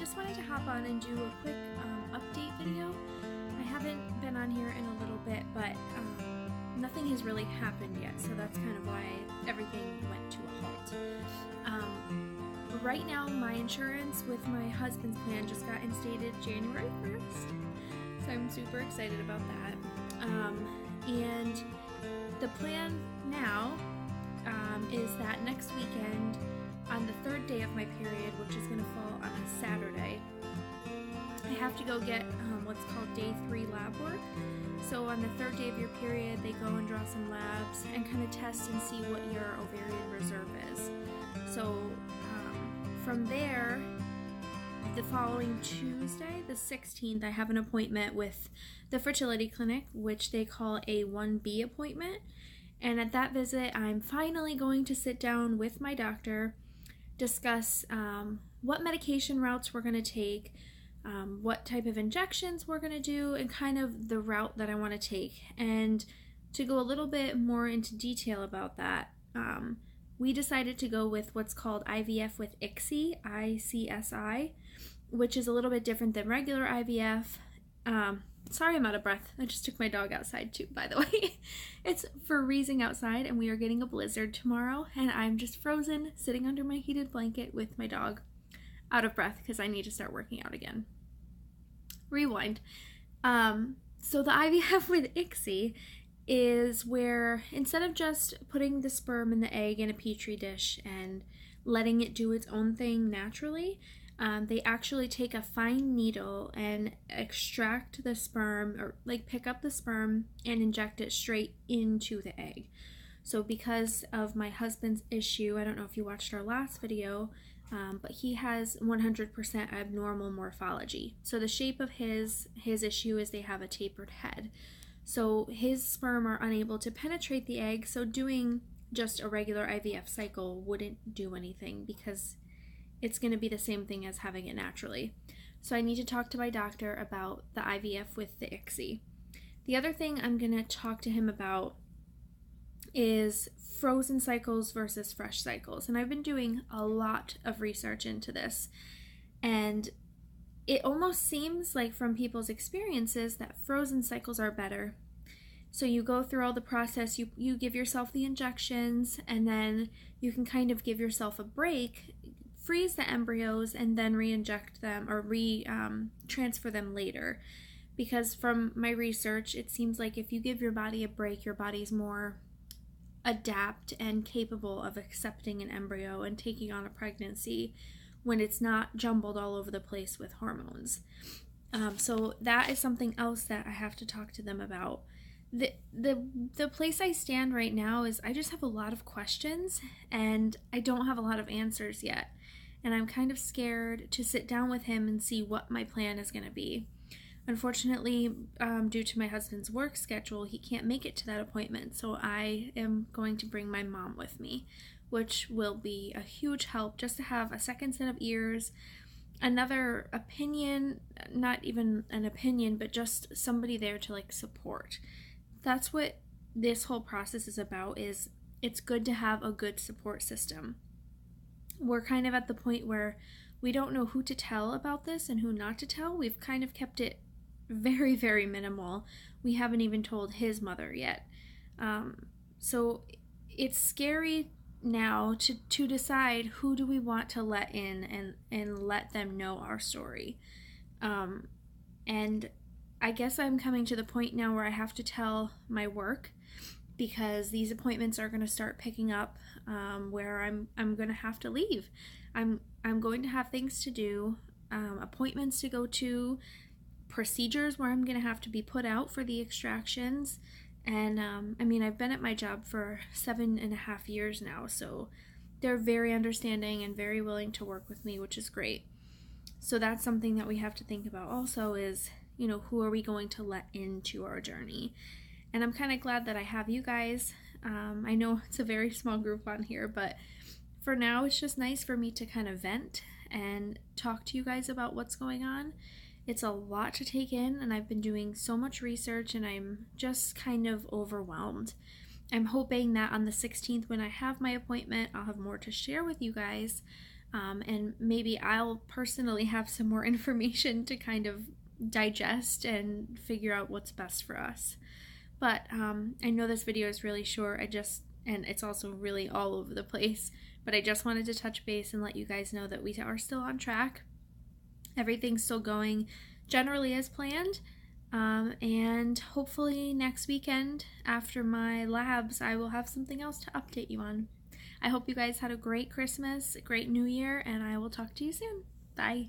just wanted to hop on and do a quick update video. I haven't been on here in a little bit, but nothing has really happened yet, so that's kind of why everything went to a halt. Right now, my insurance with my husband's plan just got instated January 1st, so I'm super excited about that. And the plan now is that next weekend, on the third day of my period, which is going to fall on a Saturday, I have to go get what's called day 3 lab work. So on the third day of your period, they go and draw some labs and kind of test and see what your ovarian reserve is. So from there, the following Tuesday, the 16th, I have an appointment with the fertility clinic, which they call a 1B appointment. And at that visit, I'm finally going to sit down with my doctor, discuss what medication routes we're going to take, what type of injections we're going to do, and kind of the route that I want to take. And to go a little bit more into detail about that, we decided to go with what's called IVF with ICSI, I-C-S-I, which is a little bit different than regular IVF. Sorry, I'm out of breath. I just took my dog outside too, by the way. It's freezing outside and we are getting a blizzard tomorrow, and I'm just frozen sitting under my heated blanket with my dog, out of breath because I need to start working out again. Rewind. So the IVF with ICSI is where instead of just putting the sperm and the egg in a petri dish and letting it do its own thing naturally, they actually take a fine needle and extract the sperm, or like pick up the sperm and inject it straight into the egg. So because of my husband's issue, I don't know if you watched our last video, but he has 100% abnormal morphology. So the shape of his issue is they have a tapered head. So his sperm are unable to penetrate the egg, so doing just a regular IVF cycle wouldn't do anything because it's going to be the same thing as having it naturally. So I need to talk to my doctor about the IVF with the ICSI. The other thing I'm going to talk to him about is frozen cycles versus fresh cycles. And I've been doing a lot of research into this, and it almost seems like from people's experiences that frozen cycles are better. So you go through all the process, you give yourself the injections, and then you can kind of give yourself a break, freeze the embryos, and then re-inject them or transfer them later. Because from my research, it seems like if you give your body a break, your body's more adapt and capable of accepting an embryo and taking on a pregnancy when it's not jumbled all over the place with hormones. So that is something else that I have to talk to them about. The place I stand right now is I just have a lot of questions and I don't have a lot of answers yet. And I'm kind of scared to sit down with him and see what my plan is going to be. Unfortunately, due to my husband's work schedule, he can't make it to that appointment, so I am going to bring my mom with me, which will be a huge help just to have a second set of ears, another opinion, not even an opinion, but just somebody there to like support. That's what this whole process is about, is it's good to have a good support system. We're kind of at the point where we don't know who to tell about this and who not to tell. We've kind of kept it very, very minimal. We haven't even told his mother yet. So it's scary now to decide who do we want to let in and let them know our story. And I guess I'm coming to the point now where I have to tell my work, because these appointments are going to start picking up where I'm going to have to leave. I'm going to have things to do, appointments to go to, procedures where I'm going to have to be put out for the extractions. And I've been at my job for 7.5 years now, so they're very understanding and very willing to work with me, which is great. So that's something that we have to think about also is, who are we going to let into our journey? And I'm kind of glad that I have you guys. I know it's a very small group on here, but for now it's just nice for me to kind of vent and talk to you guys about what's going on. It's a lot to take in, and I've been doing so much research and I'm just kind of overwhelmed. I'm hoping that on the 16th when I have my appointment, I'll have more to share with you guys. and maybe I'll personally have some more information to kind of digest and figure out what's best for us. But I know this video is really short. And it's also really all over the place, but I just wanted to touch base and let you guys know that we are still on track. Everything's still going generally as planned. And hopefully next weekend after my labs, I will have something else to update you on. I hope you guys had a great Christmas, a great New Year, and I will talk to you soon. Bye.